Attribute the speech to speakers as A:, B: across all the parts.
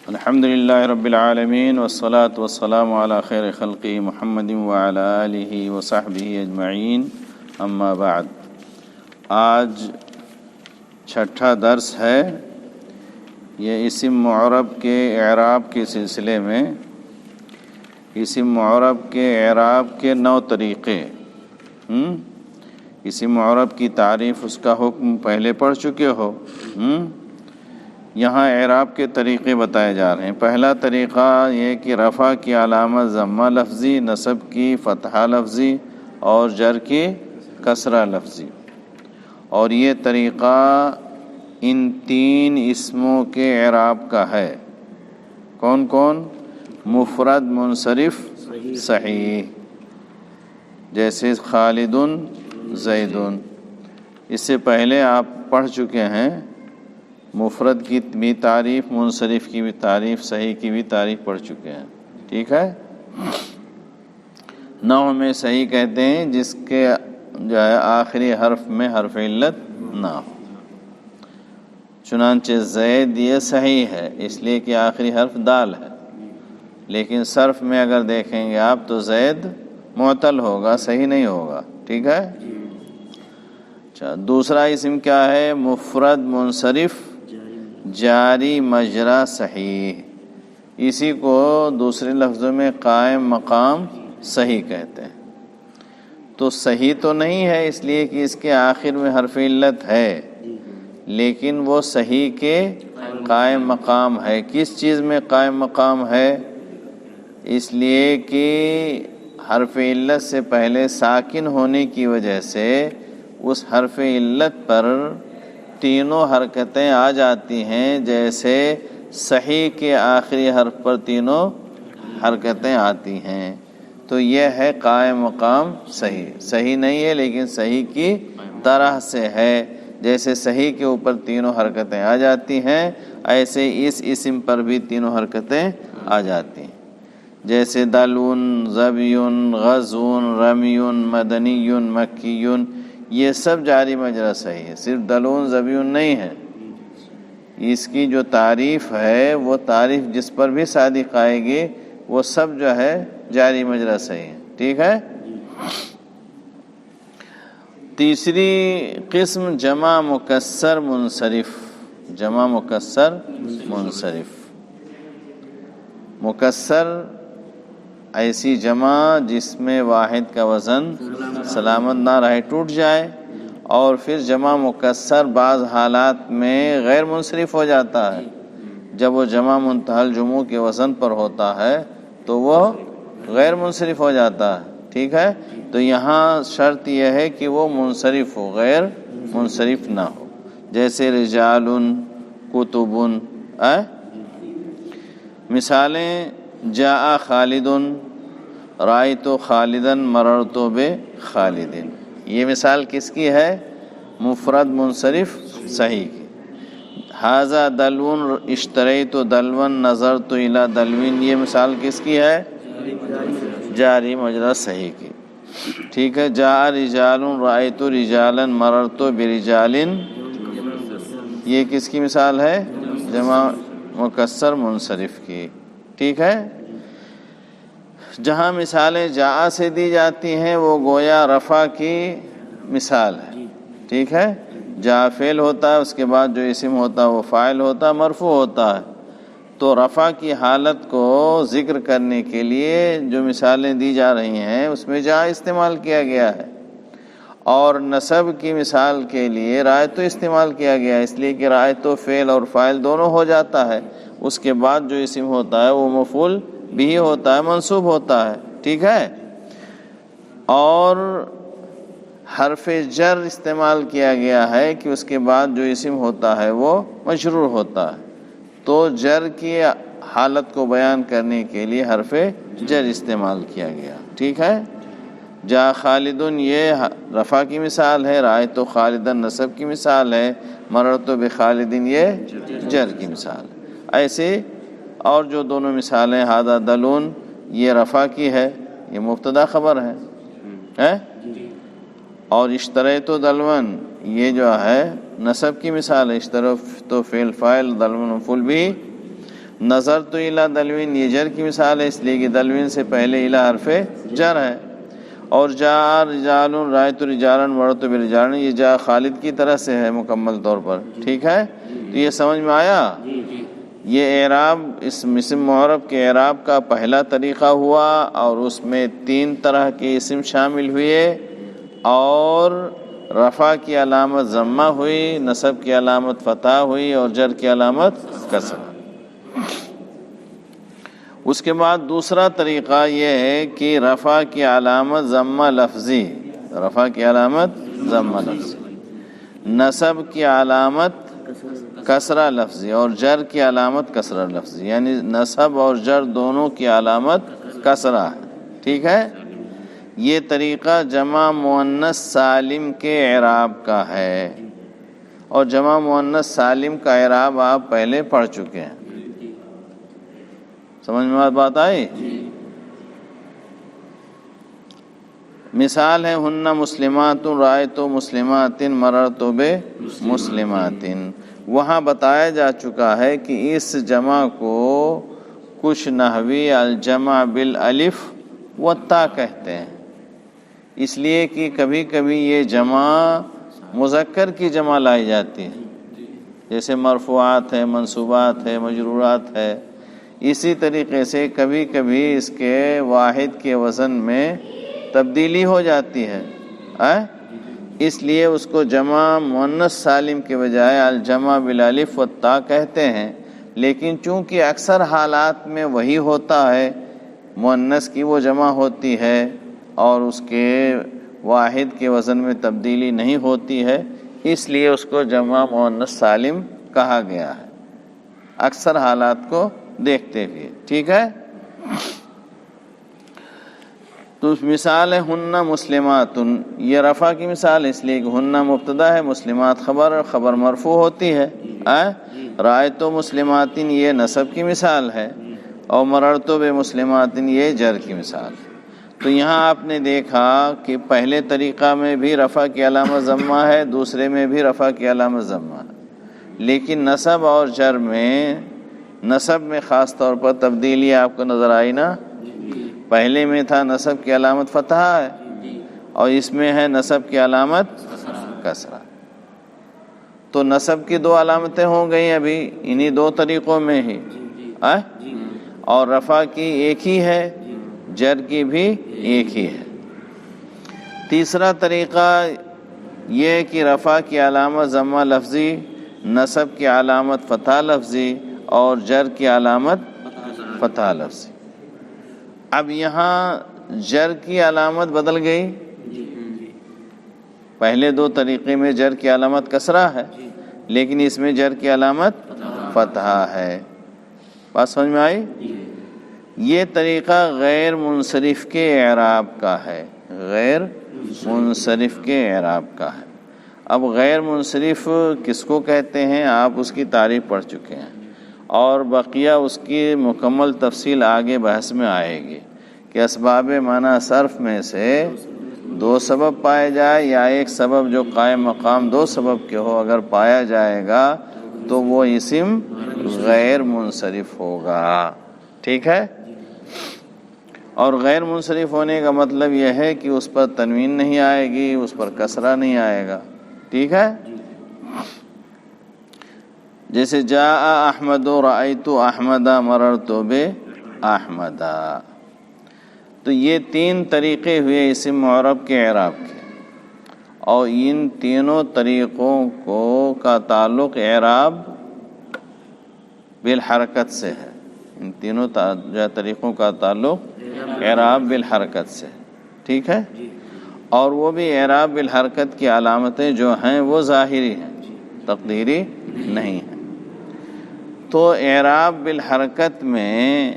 A: الحمد للہ رب العالمین والصلاة والسلام علی خیر خلقہ محمد وعلی آلہ وصحبہ اجمعین، اما بعد۔ آج چھٹا درس ہے، یہ اسم معرب کے اعراب کے سلسلے میں اسم معرب کے اعراب کے 9 طریقے۔ اسم معرب کی تعریف، اس کا حکم پہلے پڑھ چکے ہو۔ یہاں اعراب کے طریقے بتائے جا رہے ہیں۔ پہلا طریقہ یہ کہ رفع کی علامت ضمہ لفظی، نصب کی فتحہ لفظی اور جر کی کسرہ لفظی۔ اور یہ طریقہ ان 3 اسموں کے اعراب کا ہے۔ کون کون؟ مفرد، منصرف، صحیح، جیسے خالد، زید۔ اس سے پہلے آپ پڑھ چکے ہیں، مفرد کی بھی تعریف، منصرف کی بھی تعریف، صحیح کی بھی تعریف پڑھ چکے ہیں، ٹھیک ہے۔ نوع میں صحیح کہتے ہیں جس کے جو ہے آخری حرف میں حرف علت نہ ہو۔ چنانچہ زید یہ صحیح ہے اس لیے کہ آخری حرف دال ہے، لیکن صرف میں اگر دیکھیں گے آپ تو زید معتل ہوگا، صحیح نہیں ہوگا، ٹھیک ہے۔ اچھا، دوسرا اسم کیا ہے؟ مفرد منصرف جاری مجرا صحیح۔ اسی کو دوسرے لفظوں میں قائم مقام صحیح کہتے ہیں۔ تو صحیح تو نہیں ہے اس لیے کہ اس کے آخر میں حرف علت ہے، لیکن وہ صحیح کے قائم مقام ہے۔ کس چیز میں قائم مقام ہے؟ اس لیے کہ حرف علت سے پہلے ساکن ہونے کی وجہ سے اس حرف علت پر تینوں حرکتیں آ جاتی ہیں، جیسے صحیح کے آخری حرف پر تینوں حرکتیں آتی ہیں۔ تو یہ ہے قائم مقام صحیح۔ صحیح نہیں ہے لیکن صحیح کی طرح سے ہے، جیسے صحیح کے اوپر تینوں حرکتیں آ جاتی ہیں، ایسے اس اسم پر بھی تینوں حرکتیں آ جاتی ہیں، جیسے دلون، زبیون، غزون، رمیون، مدنیون، مکیون، یہ سب جاری مجرا صحیح ہے۔ صرف دلون زبیون نہیں ہے، اس کی جو تعریف ہے وہ تعریف جس پر بھی صادق آئے گی وہ سب جو ہے جاری مجرا صحیح ہے، ٹھیک ہے۔ تیسری قسم جمع مکسر منصرف۔ جمع مکسر منصرف، مکسر ایسی جمع جس میں واحد کا وزن سلامت نہ رہے، ٹوٹ جائے، اور پھر جمع مکسر بعض حالات میں غیر منصرف ہو جاتا ہے۔ جب وہ جمع منتہی الجموع کے وزن پر ہوتا ہے تو وہ غیر منصرف ہو جاتا ہے، ٹھیک ہے۔ تو یہاں شرط یہ ہے کہ وہ منصرف ہو، غیر منصرف نہ ہو، جیسے رجال، کتب۔ مثالیں: جاء خالد، رأیت خالدا، مررت بخالد۔ یہ مثال کس کی ہے؟ مفرد منصرف صحیح کی۔ ھذا دلو، اشتریت دلوا، نظرت الی دلو، یہ مثال کس کی ہے؟ جاری مجرا صحیح کی، ٹھیک ہے۔ جاء رجال، رأیت رجالا، مررت برجال، یہ کس کی مثال ہے؟ جمع مکسر منصرف کی، ٹھیک ہے۔ جہاں مثالیں جاء سے دی جاتی ہیں وہ گویا رفع کی مثال ہے، ٹھیک ہے۔ جاء فعل ہوتا ہے، اس کے بعد جو اسم ہوتا ہے وہ فاعل ہوتا ہے، مرفوع ہوتا ہے۔ تو رفع کی حالت کو ذکر کرنے کے لیے جو مثالیں دی جا رہی ہیں اس میں جاء استعمال کیا گیا ہے، اور نصب کی مثال کے لیے رأیت استعمال کیا گیا ہے، اس لیے کہ رأیت فعل اور فاعل دونوں ہو جاتا ہے، اس کے بعد جو اسم ہوتا ہے وہ مفعول بھی ہوتا ہے، منصوب ہوتا ہے، ٹھیک ہے۔ اور حرف جر استعمال کیا گیا ہے کہ اس کے بعد جو اسم ہوتا ہے وہ مجرور ہوتا ہے، تو جر کی حالت کو بیان کرنے کے لیے حرف جر استعمال کیا گیا، ٹھیک ہے۔ جاء خالد یہ رفع کی مثال ہے، رأیت خالدا نصب کی مثال ہے، مررت بخالد یہ جر کی مثال ہے۔ ایسے اور جو دونوں مثالیں، ھذا دلون یہ رفع کی ہے، یہ مبتدا خبر ہے، اور اشتریت دلون یہ جو ہے نصب کی مثال ہے، اشترا تو فعل فاعل، دلون مفعول بھی۔ نظر تو الا دلوین یہ جر کی مثال ہے، اس لیے کہ دلوین سے پہلے الا حرف جر ہے. اور جاء رجال رأیت رجالا مررت برجال، یہ جاء خالد کی طرح سے ہے مکمل طور پر. ٹھیک ہے، تو یہ سمجھ میں آیا. یہ اعراب اس اسم معرب کے اعراب کا پہلا طریقہ ہوا، اور اس میں 3 طرح کے اسم شامل ہوئے، اور رفع کی علامت ضمہ ہوئی، نصب کی علامت فتح ہوئی، اور جر کی علامت کسر. اس کے بعد دوسرا طریقہ یہ ہے کہ رفع کی علامت ضمہ لفظی، رفع کی علامت ضمہ لفظی، نصب کی علامت کسرہ لفظی، اور جر کی علامت کسرہ لفظی، یعنی نصب اور جر دونوں کی علامت کسرہ ہے. ٹھیک ہے، یہ طریقہ جمع مؤنث سالم کے اعراب کا ہے، اور جمع مؤنث سالم کا اعراب آپ پہلے پڑھ چکے ہیں. سمجھ میں بات آئی؟ مثال ہے ہن مسلمات رأیت مسلمات مررت بمسلمات. وہاں بتایا جا چکا ہے کہ اس جمع کو کچھ نحوی الجمع بالالف والتا کہتے ہیں، اس لیے کہ کبھی کبھی یہ جمع مذکر کی جمع لائی جاتی ہے، جیسے مرفوعات ہے، منصوبات ہے، مجرورات ہے. اسی طریقے سے کبھی کبھی اس کے واحد کے وزن میں تبدیلی ہو جاتی ہے، اس لیے اس کو جمع مؤنث سالم کے بجائے الجمع بالالف والتا کہتے ہیں. لیکن چونکہ اکثر حالات میں وہی ہوتا ہے، مؤنث کی وہ جمع ہوتی ہے اور اس کے واحد کے وزن میں تبدیلی نہیں ہوتی ہے، اس لیے اس کو جمع مؤنث سالم کہا گیا ہے، اکثر حالات کو دیکھتے ہوئے. ٹھیک ہے، تو مثال ہے ہن مسلمات. یہ رفع کی مثال اس لیے کہ ہن مبتدا ہے، مسلمات خبر مرفوع ہوتی ہے. رأیت مسلمات یہ نصب کی مثال ہے، اور مررت بمسلمات یہ جر کی مثال ہے. تو یہاں آپ نے دیکھا کہ پہلے طریقہ میں بھی رفع کی علامت ضمہ ہے، دوسرے میں بھی رفع کی علامت ضمہ ہے، لیکن نصب اور جر میں، نصب میں خاص طور پر تبدیلی آپ کو نظر آئی نا. پہلے میں تھا نصب کی علامت فتح ہے، اور اس میں ہے نصب کی علامت کسرہ. تو نصب کی 2 علامتیں ہو گئی ابھی انہی 2 طریقوں میں ہی، اور رفع کی ایک ہی ہے، جر کی بھی ایک ہی ہے. تیسرا طریقہ یہ کہ رفع کی علامت ضمہ لفظی، نصب کی علامت فتح لفظی، اور جر کی علامت فتح لفظی. اب یہاں جر کی علامت بدل گئی. پہلے 2 طریقے میں جر کی علامت کسرہ ہے، لیکن اس میں جر کی علامت فتح ہے. بات سمجھ میں آئی؟ یہ طریقہ غیر منصرف کے اعراب کا ہے، غیر منصرف کے اعراب کا ہے. اب غیر منصرف کس کو کہتے ہیں آپ اس کی تعریف پڑھ چکے ہیں، اور بقیہ اس کی مکمل تفصیل آگے بحث میں آئے گی کہ اسباب معنی صرف میں سے 2 سبب پائے جائے یا ایک سبب جو قائم مقام 2 سبب کے ہو اگر پایا جائے گا تو وہ اسم غیر منصرف ہوگا. ٹھیک ہے، اور غیر منصرف ہونے کا مطلب یہ ہے کہ اس پر تنوین نہیں آئے گی، اس پر کسرہ نہیں آئے گا. ٹھیک ہے، جیسے جاء احمد رأیت احمد مررت باحمد. تو یہ 3 طریقے ہوئے اسم معرب کے اعراب کے، اور ان تینوں طریقوں کو کا تعلق اعراب بالحرکت سے ہے. ان تینوں طریقوں کا تعلق اعراب بالحرکت سے. ٹھیک ہے، اور وہ بھی اعراب بالحرکت کی علامتیں جو ہیں وہ ظاہری ہیں، تقدیری نہیں ہیں. تو اعراب بالحرکت میں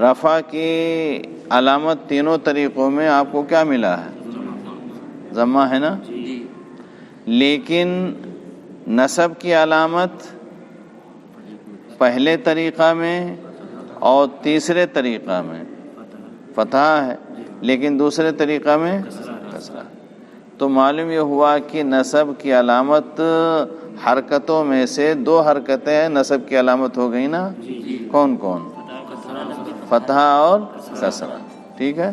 A: رفع کی علامت تینوں طریقوں میں آپ کو کیا ملا ہے؟ ضمہ ہے نا. لیکن نصب کی علامت پہلے طریقہ میں اور تیسرے طریقہ میں فتح ہے، لیکن دوسرے طریقہ میں کسرہ. تو معلوم یہ ہوا کہ نصب کی علامت حرکتوں میں سے 2 حرکتیں نصب کی علامت ہو گئی نا. کون کون؟ فتحہ اور کسرہ، ٹھیک ہے.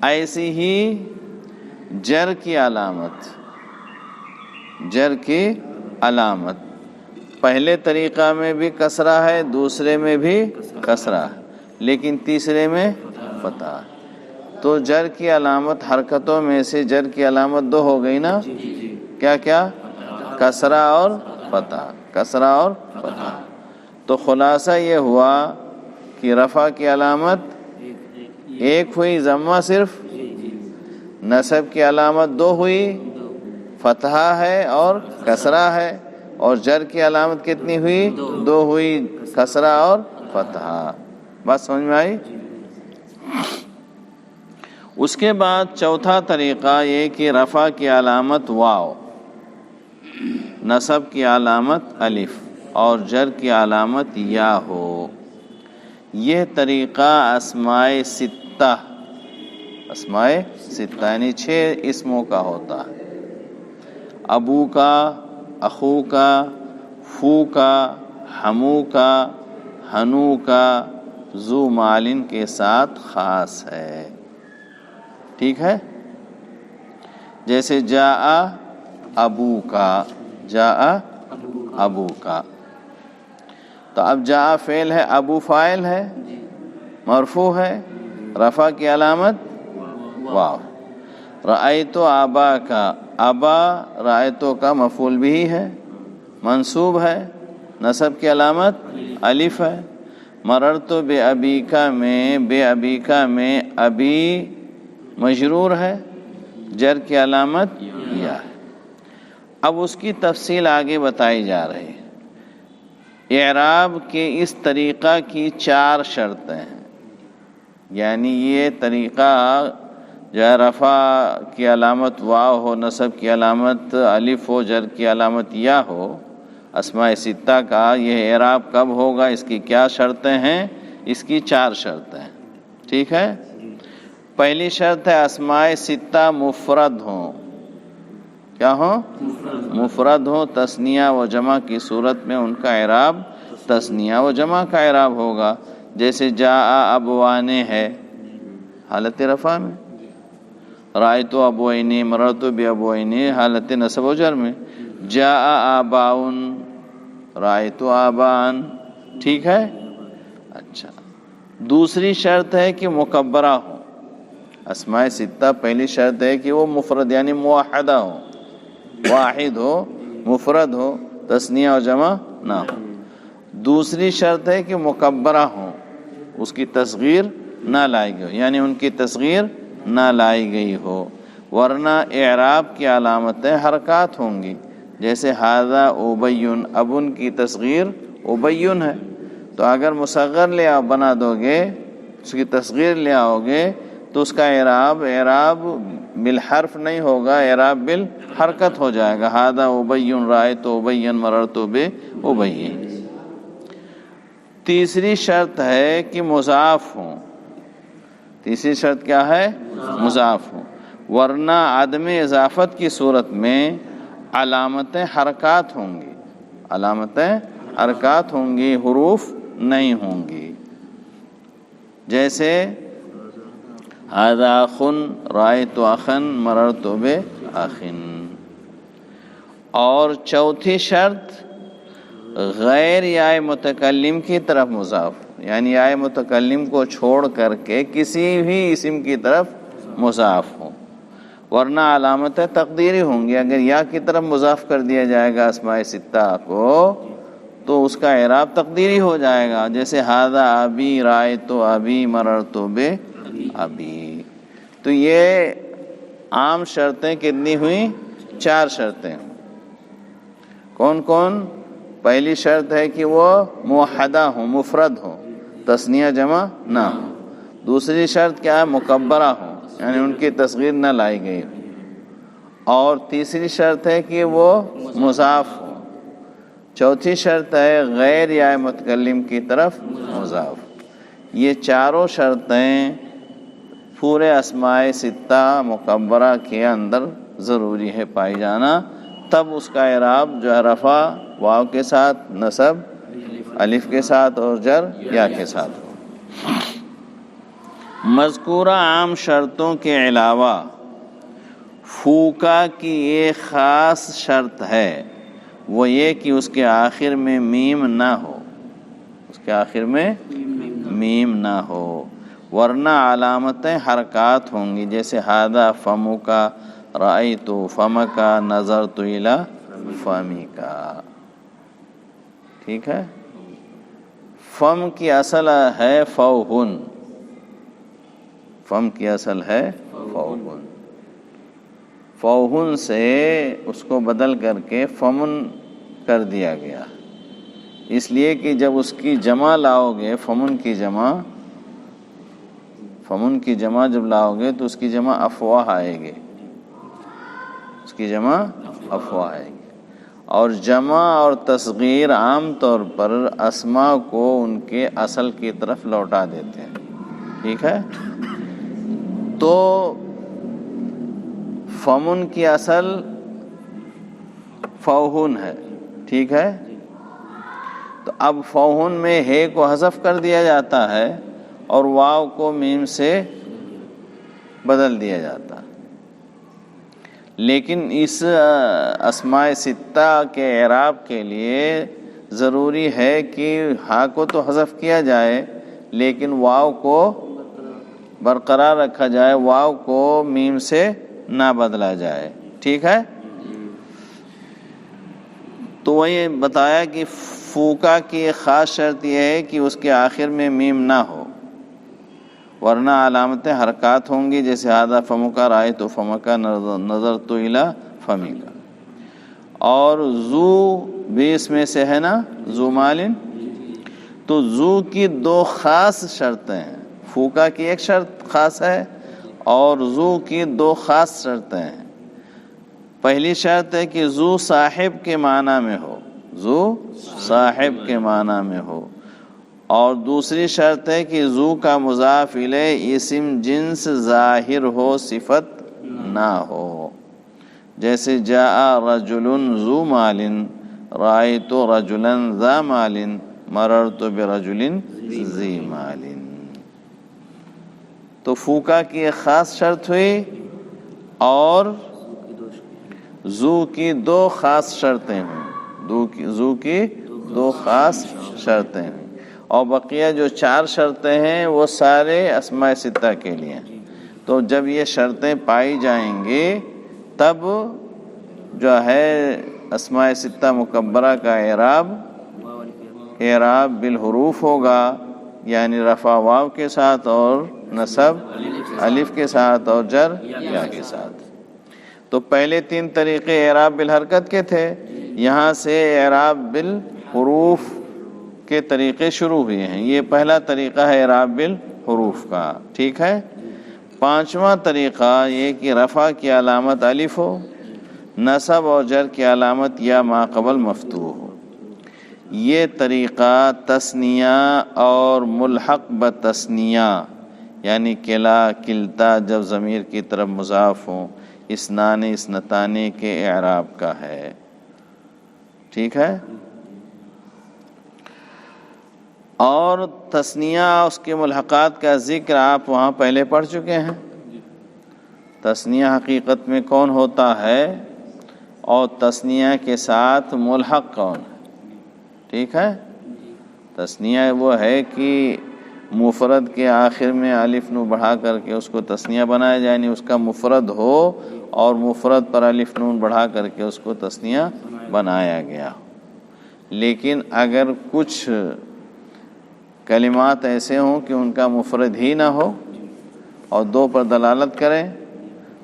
A: ایسی ہی جر کی علامت، جر کی علامت پہلے طریقہ میں بھی کسرہ ہے، دوسرے میں بھی کسرہ ہے، لیکن تیسرے میں فتحہ. تو جر کی علامت حرکتوں میں سے جر کی علامت دو ہو گئی نا، کیا کیا؟ کسرہ اور فتحہ، کسرہ اور فتحہ. تو خلاصہ یہ ہوا کہ رفع کی علامت ایک ہوئی، ضمہ صرف. نصب کی علامت دو ہوئی، فتحہ ہے اور کسرہ ہے. اور جر کی علامت کتنی ہوئی؟ دو ہوئی، کسرہ اور فتحہ. بات سمجھ میں آئی؟ اس کے بعد چوتھا طریقہ یہ کہ رفع کی علامت واو، نصب کی علامت الف اور جر کی علامت یا ہو. یہ طریقہ اسماء ستہ، اسماء ستہ یعنی 6 اسموں کا ہوتا ہے. ابو کا، اخو کا، فو کا، ہمو کا، ہنو کا، ذو مالن کے ساتھ خاص ہے. ٹھیک ہے. جیسے جاء ابو کا، جاء ابو کا. تو اب جاء فعل ہے، ابو فاعل ہے، مرفوع ہے، رفع کی علامت واو. رأیت آبا کا، ابا رأیتو کا مفعول بھی ہے، منصوب ہے، نصب کی علامت الف ہے. مررت بے ابیکا میں، بے ابیکا میں ابی مجرور ہے، جر کی علامت یا ہے. اب اس کی تفصیل آگے بتائی جا رہی ہے. اعراب کے اس طریقہ کی 4 شرطیں ہیں. یعنی یہ طریقہ جو ہے رفع کی علامت واو ہو، نصب کی علامت الف ہو، جر کی علامت یا ہو، اسماء ستہ کا یہ اعراب کب ہوگا، اس کی کیا شرطیں ہیں؟ اس کی 4 شرطیں ہیں. ٹھیک ہے. پہلی شرط ہے اسماء ستہ مفرد ہوں. کیا ہوں؟ مفرد ہوں. تثنیہ و جمع کی صورت میں ان کا اعراب تثنیہ و جمع کا اعراب ہوگا. جیسے جاء ابوان ہے حالت رفع میں، رأیت ابوین، مررت بابوین حالت نصب و جر میں، جاء آباؤن، رأیت آبان. ٹھیک ہے. اچھا، دوسری شرط ہے کہ مکبرہ ہو. اسماء ستہ پہلی شرط ہے کہ وہ مفرد یعنی موحدہ ہو، واحد ہو، مفرد ہو، تثنیہ و جمع نہ ہو. دوسری شرط ہے کہ مکبرہ ہو، اس کی تصغیر نہ لائی گئی، یعنی ان کی تصغیر نہ لائی گئی ہو. ورنہ اعراب کی علامتیں حرکات ہوں گی. جیسے ھذا ابین، اب ان کی تصغیر ابین ہے، تو اگر مصغر لے آؤ بنا دو گے، اس کی تصغیر لے آؤ گے تو اس کا اعراب بالحرف نہیں ہوگا، اعراب بالحرکت ہو جائے گا. ھذا ابین، رأیت ابین، مررت بابین. تیسری شرط ہے کہ مضاف ہوں. تیسری شرط کیا ہے؟ مضاف ہوں. ورنہ عدم اضافت کی صورت میں علامتیں حرکات ہوں گی، علامتیں حرکات ہوں گی، حروف نہیں ہوں گی. جیسے ھذا اخن، رأیت اخن، مررت باخن. اور چوتھی شرط غیر یا متکلم کی طرف مضاف، یعنی یا متکلم کو چھوڑ کر کے کسی بھی اسم کی طرف مضاف ہو. ورنہ علامتیں تقدیری ہوں گی. اگر یا کی طرف مضاف کر دیا جائے گا اسماء ستہ کو تو اس کا اعراب تقدیری ہو جائے گا. جیسے ھذا ابی، رأیت ابی، مررت بابی. تو یہ عام شرطیں کتنی ہوئیں؟ 4 شرطیں. کون کون؟ پہلی شرط ہے کہ وہ موحدہ ہوں، مفرد ہوں، تثنیہ جمع نہ ہو. دوسری شرط کیا ہے؟ مکبرہ ہوں، یعنی ان کی تصغیر نہ لائی گئی ہو. اور تیسری شرط ہے کہ وہ مضاف ہوں. چوتھی شرط ہے غیر یا متکلم کی طرف مضاف. یہ چاروں شرطیں پورے اسماء ستہ مکبرہ کے اندر ضروری ہے پائی جانا. تب اس کا اعراب جو ہے رفع واو کے ساتھ، نصب الف کے ساتھ اور جر یا کے ساتھ ہو۔ مذکورہ عام شرطوں کے علاوہ فوکا کی ایک خاص شرط ہے، وہ یہ کہ اس کے آخر میں میم نہ ہو، اس کے آخر میں میم نہ ہو، ورنہ علامتیں حرکات ہوں گی، جیسے ہادہ فمو کا، رأیت فم کا، نظرت الی فمی کا۔ ٹھیک ہے، فم کی اصل ہے فوہن، فم کی اصل ہے فوہن، فوہن سے اس کو بدل کر کے فمن کر دیا گیا، اس لیے کہ جب اس کی جمع لاؤ گے، فمن کی جمع، فمن کی جمع جب لاؤ گے تو اس کی جمع افواہ آئے گی، اس کی جمع افواہ آئے گی۔ اور جمع اور تصغیر عام طور پر اسماء کو ان کے اصل کی طرف لوٹا دیتے ہیں۔ ٹھیک ہے، تو فمن کی اصل فوہن ہے، ٹھیک ہے، تو اب فوہن میں ہے کو حذف کر دیا جاتا ہے اور واو کو میم سے بدل دیا جاتا ہے، لیکن اس اسماء ستہ کے اعراب کے لیے ضروری ہے کہ ہاں کو تو حذف کیا جائے لیکن واو کو برقرار رکھا جائے، واو کو میم سے نہ بدلا جائے۔ ٹھیک ہے، تو وہی بتایا کہ فوکا کی ایک خاص شرط یہ ہے کہ اس کے آخر میں میم نہ ہو، ورنہ علامتیں حرکات ہوں گی، جیسے ہادہ فمو کا، رأیت فم کا، نظرت الی فمی کا۔ اور زو بھی اس میں سے ہے نا، زو مالن، تو زو کی دو خاص شرطیں ہیں، فوکا کی ایک شرط خاص ہے اور زو کی دو خاص شرطیں ہیں۔ پہلی شرط ہے کہ زو صاحب کے معنی میں ہو، زو صاحب کے معنی میں ہو، اور دوسری شرط ہے کہ زو کا مضاف الیہ اسم جنس ظاہر ہو، صفت نہ ہو، جیسے جاء رجل ذو مال، رأیت رجلا ذا مال، مررت برجل ذی مال۔ تو فوکا کی ایک خاص شرط ہوئی اور زو کی دو خاص شرطیں ہوئیں، زو کی دو خاص شرطیں ہوئیں، اور بقیہ جو چار شرطیں ہیں وہ سارے اسماء ستہ کے لیے ہیں۔ تو جب یہ شرطیں پائی جائیں گی تب جو ہے اسماء ستہ مکبرہ کا اعراب بالحروف ہوگا، یعنی رفع واو کے ساتھ اور نصب الف کے ساتھ اور جر یا کے ساتھ۔ تو پہلے تین طریقے اعراب بالحرکت کے تھے، یہاں سے اعراب بالحروف کے طریقے شروع ہوئے ہیں، یہ پہلا طریقہ ہے اعراب بالحروف کا۔ ٹھیک ہے، پانچواں طریقہ یہ کہ رفع کی علامت الف ہو، نصب اور جر کی علامت یا ما قبل مفتوح ہو۔ یہ طریقہ تثنیہ اور ملحق بتثنیہ، یعنی کلا، کلتا جب ضمیر کی طرف مضاف ہوں، اثنان، اثنتان کے اعراب کا ہے۔ ٹھیک ہے، اور تثنیہ اس کے ملحقات کا ذکر آپ وہاں پہلے پڑھ چکے ہیں۔ تثنیہ حقیقت میں کون ہوتا ہے اور تثنیہ کے ساتھ ملحق کون ہے؟ ٹھیک ہے، تثنیہ وہ ہے کہ مفرد کے آخر میں الف نون بڑھا کر کے اس کو تثنیہ بنایا جائے، یعنی اس کا مفرد ہو اور مفرد پر الف نون بڑھا کر کے اس کو تثنیہ بنایا گیا ہو۔ لیکن اگر کچھ کلمات ایسے ہوں کہ ان کا مفرد ہی نہ ہو اور دو پر دلالت کریں،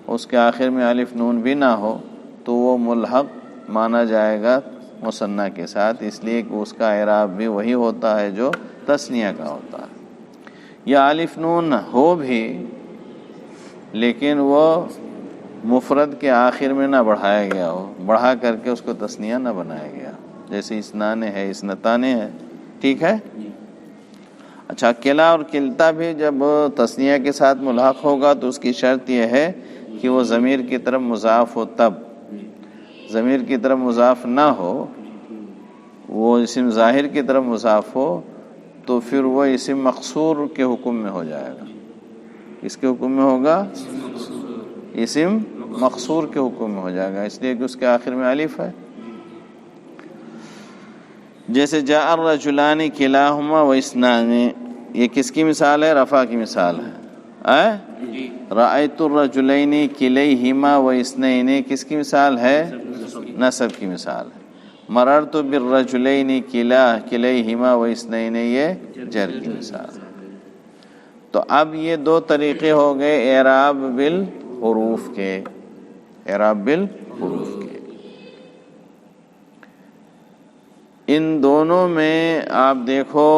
A: اس کے آخر میں الف نون بھی نہ ہو، تو وہ ملحق مانا جائے گا مثنیٰ کے ساتھ، اس لیے کہ اس کا اعراب بھی وہی ہوتا ہے جو تثنیہ کا ہوتا ہے۔ یا الف نون ہو بھی لیکن وہ مفرد کے آخر میں نہ بڑھایا گیا ہو، بڑھا کر کے اس کو تثنیہ نہ بنایا گیا، جیسے اثنان ہے، اثنتان ہے۔ ٹھیک ہے، اچھا، کلا اور کلتا بھی جب تثنیہ کے ساتھ ملحق ہوگا تو اس کی شرط یہ ہے کہ وہ ضمیر کی طرف مضاف ہو، تب ضمیر کی طرف مضاف نہ ہو وہ اسم ظاہر کی طرف مضاف ہو تو پھر وہ اسم مقصور کے حکم میں ہو جائے گا. اس کے حکم میں ہوگا؟ اسم مقصور کے حکم میں ہو جائے گا، اس لیے کہ اس کے آخر میں الف ہے. جیسے جاء الرجلان کلاہما و اثنان، یہ کس کی مثال ہے؟ رفع کی مثال ہے. رأیت الرجلین کلیہما و اثنین کس کی مثال ہے؟ نصب کی مثال ہے. مررت بالرجلین کلیہما و اثنین یہ جر کی مثال ہے. تو اب یہ دو طریقے ہو گئے اعراب بالحروف کے، اعراب بالحروف کے. ان دونوں میں آپ دیکھو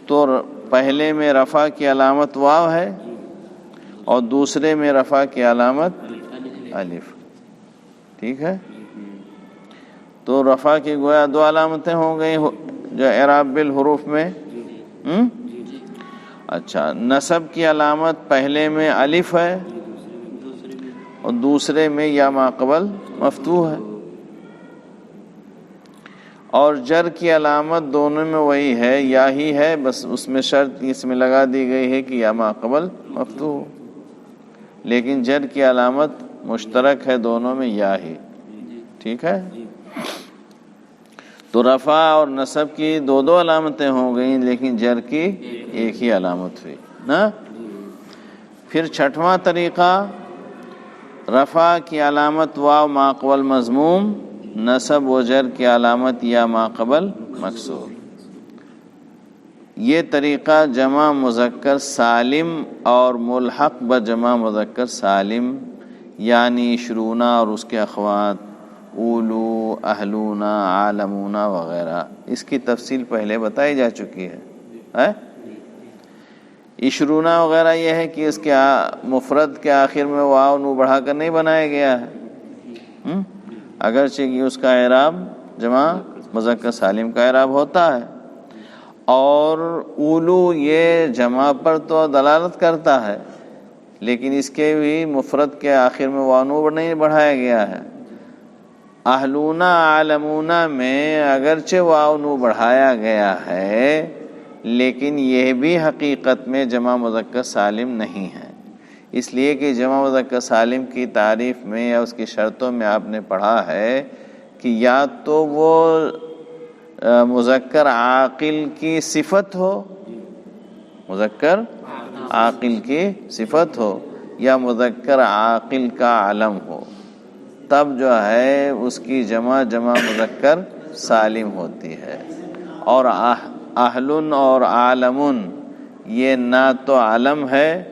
A: تو پہلے میں رفع کی علامت واو ہے اور دوسرے میں رفع کی علامت الف. ٹھیک ہے، تو رفع کی گویا دو علامتیں ہو گئی جو اعراب بالحروف میں. اچھا، نصب کی علامت پہلے میں الف ہے اور دوسرے میں یا ما قبل مفتوح ہے، اور جر کی علامت دونوں میں وہی ہے، یا ہی ہے، بس اس میں شرط اس میں لگا دی گئی ہے کہ یا ما قبل مفتوح ہو، لیکن جر کی علامت مشترک ہے دونوں میں یا ہی. ٹھیک ہے، تو رفع اور نصب کی دو علامتیں ہو گئیں لیکن جر کی ایک ہی علامت ہوئی نا. پھر چھٹواں طریقہ، رفع کی علامت واو ما قبل مضموم، نصب و جر کی علامت یا ما قبل مکسور. یہ طریقہ جمع مذکر سالم اور ملحق بجمع مذکر سالم یعنی عشرون اور اس کے اخوات اولو، اہلون، عالمون وغیرہ، اس کی تفصیل پہلے بتائی جا چکی ہے. عشرون وغیرہ یہ ہے کہ اس کے مفرد کے آخر میں واو نو بڑھا کر نہیں بنایا گیا ہے، اگرچہ کہ اس کا اعراب جمع مذکر سالم کا اعراب ہوتا ہے. اور اولو یہ جمع پر تو دلالت کرتا ہے لیکن اس کے بھی مفرد کے آخر میں واو نو نہیں بڑھایا گیا ہے. اہلون، عالمون میں اگرچہ واو نو بڑھایا گیا ہے لیکن یہ بھی حقیقت میں جمع مذکر سالم نہیں ہے، اس لیے کہ جمع مذکر سالم کی تعریف میں یا اس کی شرطوں میں آپ نے پڑھا ہے کہ یا تو وہ مذکر عاقل کی صفت ہو، مذکر عاقل کی صفت ہو، یا مذکر عاقل کا علم ہو، تب جو ہے اس کی جمع مذکر سالم ہوتی ہے. اور اہلن اور عالمن یہ نہ تو علم ہے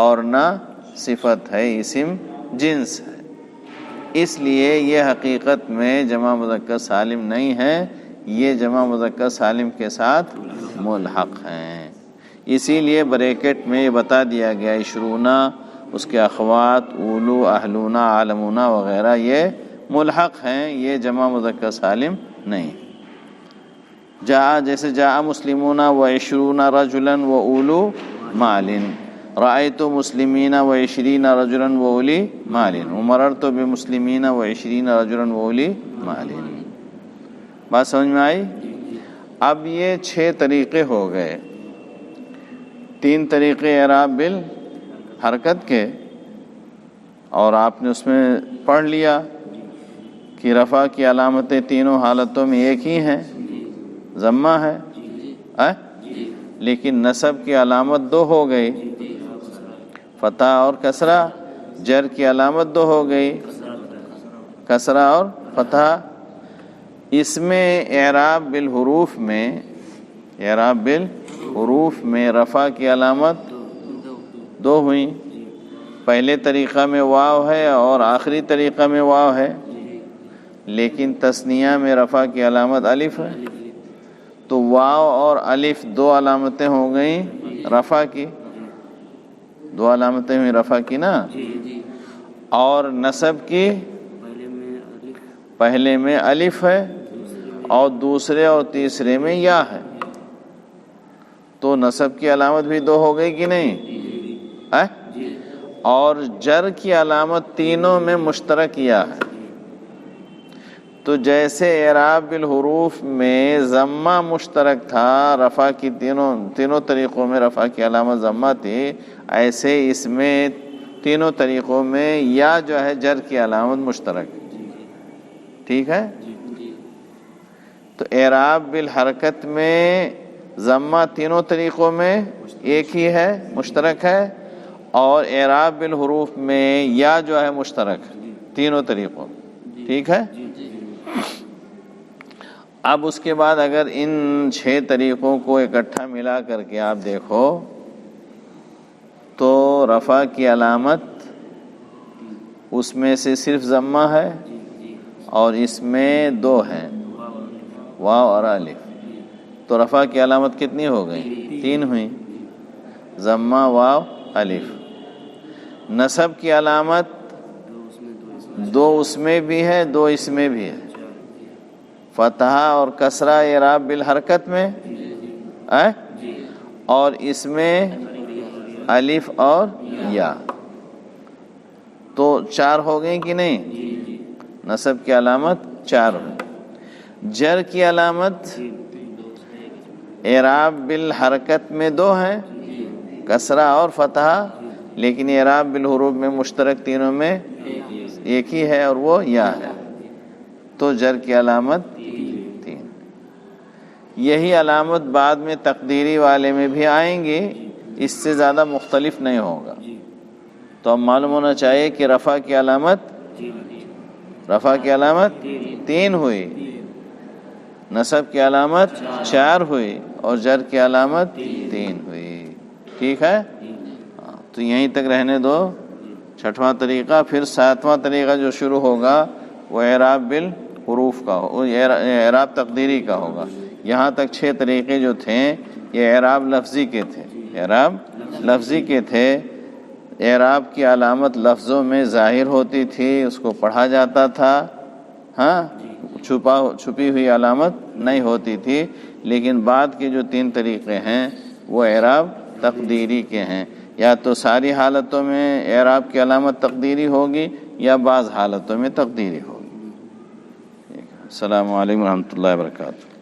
A: اور نہ صفت ہے، اسم جنس ہے، اس لیے یہ حقیقت میں جمع مذکر سالم نہیں ہے، یہ جمع مذکر سالم کے ساتھ ملحق ہیں. اسی لیے بریکٹ میں یہ بتا دیا گیا عشرون، اس کے اخوات اولو، اہلون، عالمون وغیرہ یہ ملحق ہیں، یہ جمع مذکر سالم نہیں. جیسے جاء مسلمون و عشرون رجلا و اولو مال، رأیت مسلمین و عشرین رجلا و اولی مال، ومررت بمسلمین و عشرین رجلا و اولی مال. بات سمجھ میں آئی؟ اب یہ 6 طریقے ہو گئے، 3 طریقے اعراب بالحرکت کے، اور آپ نے اس میں پڑھ لیا کہ رفع کی علامتیں تینوں حالتوں میں ایک ہی ہیں، ضمہ ہے، لیکن نصب کی علامت 2 ہو گئی، فتح اور کسرہ. جر کی علامت 2 ہو گئی، کسرہ اور فتح. اس میں اعراب بالحروف میں رفع کی علامت 2 ہوئیں. پہلے طریقہ میں واو ہے اور آخری طریقہ میں واو ہے، لیکن تثنیہ میں رفع کی علامت الف ہے. تو واو اور الف 2 علامتیں ہو گئیں رفع کی، 2 علامتیں ہوئی رفع کی نا. اور نصب کی پہلے میں الف ہے اور دوسرے اور تیسرے میں یا ہے، تو نصب کی علامت بھی 2 ہو گئی کہ نہیں؟ اور جر کی علامت تینوں میں مشترک یا ہے، تو جیسے اعراب بالحروف میں ضمہ مشترک تھا، رفع کی تینوں طریقوں میں رفع کی علامت ضمہ تھی، ایسے اس میں تینوں طریقوں میں یا جو ہے جر کی علامت مشترک، ٹھیک ہے؟ تو اعراب بالحرکت میں ضمہ تینوں طریقوں میں ایک ہی ہے، مشترک ہے، اور اعراب بالحروف میں یا جو ہے مشترک تینوں طریقوں، ٹھیک ہے؟ اب اس کے بعد اگر ان 6 طریقوں کو اکٹھا ملا کر کے آپ دیکھو تو رفع کی علامت اس میں سے صرف ضمہ ہے اور اس میں 2 ہیں، واو اور الف، تو رفع کی علامت کتنی ہو گئی؟ 3 ہوئی، ضمہ واو الف۔ نصب کی علامت 2 اس میں بھی ہے 2 اس میں بھی ہے، فتحہ اور کسرہ اعراب بالحرکت میں اور اس میں الف اور یا، تو 4 ہو گئیں کہ نہیں؟ نصب کی علامت 4 ہوئی۔ جر کی علامت اعراب بالحرکت میں 2 ہیں، کسرہ اور فتحہ، لیکن اعراب بالحروف میں مشترک تینوں میں ایک ہی ہے اور وہ یا ہے، تو جر کی علامت 3۔ یہی علامت بعد میں تقدیری والے میں بھی آئیں گی، اس سے زیادہ مختلف نہیں ہوگا۔ تو اب معلوم ہونا چاہیے کہ رفع کی علامت 3 ہوئی، نصب کی علامت 4 ہوئی اور جر کی علامت 3 ہوئی، ٹھیک ہے؟ تو یہیں تک رہنے دو 6واں طریقہ۔ پھر 7واں طریقہ جو شروع ہوگا وہ اعراب بالحروف کا، اعراب تقدیری کا ہوگا۔ یہاں تک 6 طریقے جو تھے یہ اعراب لفظی کے تھے، اعراب کی علامت لفظوں میں ظاہر ہوتی تھی، اس کو پڑھا جاتا تھا، ہاں، چھپی ہوئی علامت نہیں ہوتی تھی۔ لیکن بعد کے جو 3 طریقے ہیں وہ اعراب تقدیری کے ہیں، یا تو ساری حالتوں میں اعراب کی علامت تقدیری ہوگی یا بعض حالتوں میں تقدیری ہوگی۔ السلام علیکم ورحمۃ اللہ وبرکاتہ۔